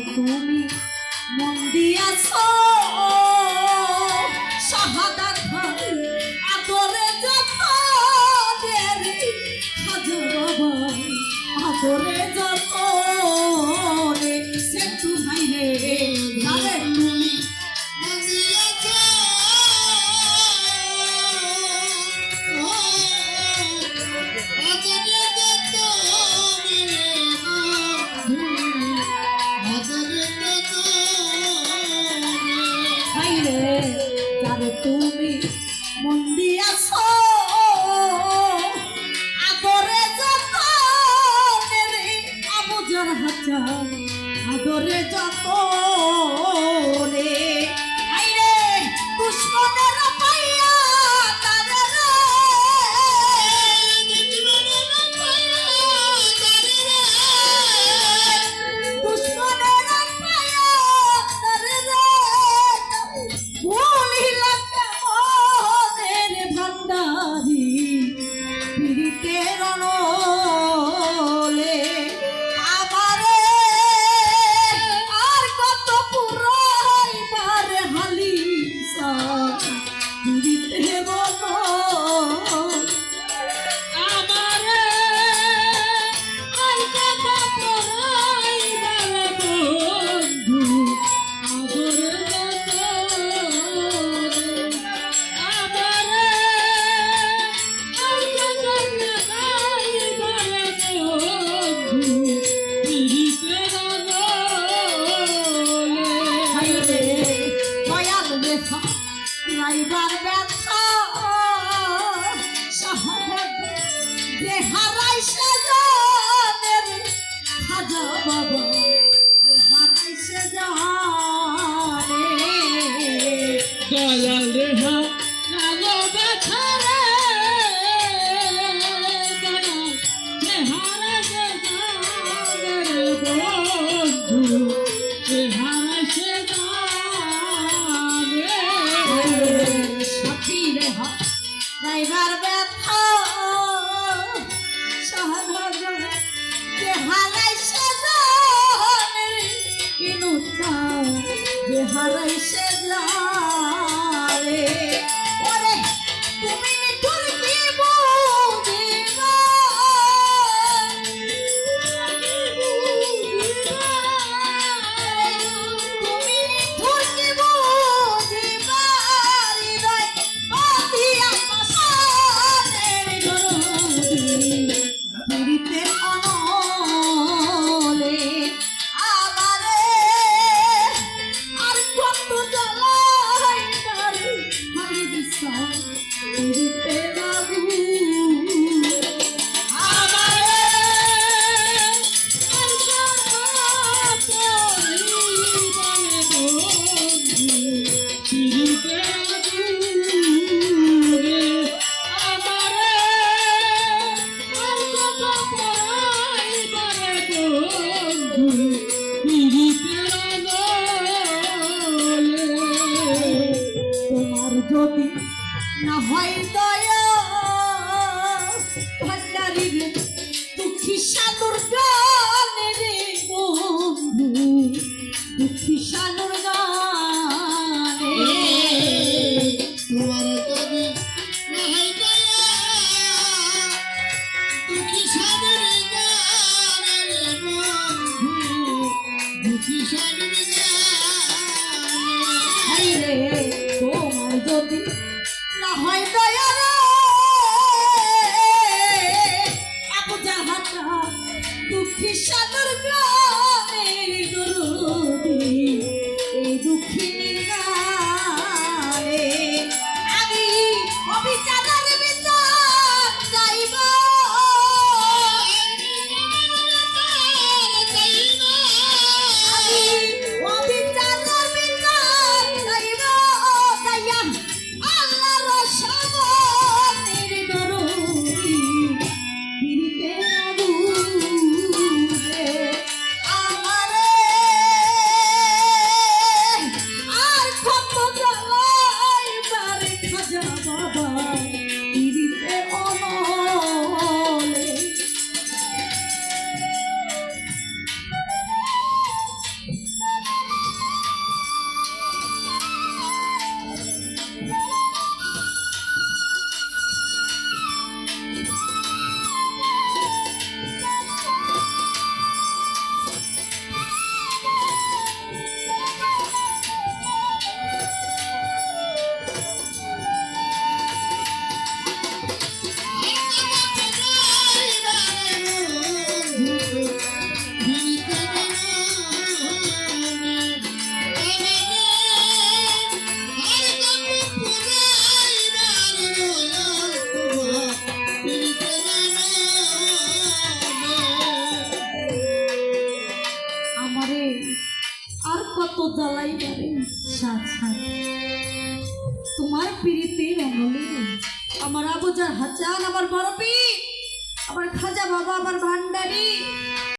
তুমি মন দিয়াছ শাহাদাত আদরে যত দেরি হাজার বাবা আদরে যত রে সেতু ভাই রে আরে তুমি মন দিয়াছ আদরে যত যারে তুমি মন দিয়াছ আদরে যত রে আবুজার হাজার আদরে যত রে আইরে দুশ্মনের পাইয়া তারে রে দুশ্মনের পাইয়া তারে রে দুশ্মনের পাইয়া তারে রে ভুলিলা কেমনের ভান্ডারি পীড়িতের অনলে আমারে আর কত পুরাইবার হালিসা পীড়িতের আমারে আর কত পুরাইবার বন্ধু আদরে রাইবার ব্যথা শাহাদাত যে হারাইছে জানের খাজা বাবা যে হারাইছে জানে দয়াল রে কালো ব্যথা রে দয়াল যে হারাইছে জানের বন্ধু যে হারাইছে রাইবার ব্যথা শাহাদাত যে হারাইছে জানে কিনুতা যে হারাইছে জানে ওরে তুমি নিঠুর কি বুঝিবা তুমি নিঠুর কি বুঝিবা হৃদয় বাঁধিয়া পীড়িতে অনলে আমারে আর কত জ্বালাই বাড়ি হারি দিশা পীড়িতে লাগু আমারে আর কত পরিবারে বন্ধু পীড়িতে যদি না হয় দয়া ভান্ডারি রে দুঃখী সানুর গানে রে বন্ধু দুঃখী সানুর গানে তোমার যদি না হয় দয়া দুঃখী সানুর গানে রে বন্ধু দুঃখী সানুর গানে রে তোমার যদি দুঃখী সাদর গানের দরদি এই দুঃখিনীর গানে আমি অবিচারের বিচার চাইব আমি অবিচারের বিচার চাইব চাইয়া আল্লাহর সামনের দরদি পিরিতে আগুনে আমারে আর কত জ্বালাইবার খাজা বাবা পিরিতে অনলে আমারে আর কত জ্বালাইবারে সাথ সাথ তোমার পিরিতের অনলে আমার আবুজার হাজান আমার বড় পীর আমার খাজা বাবা আমার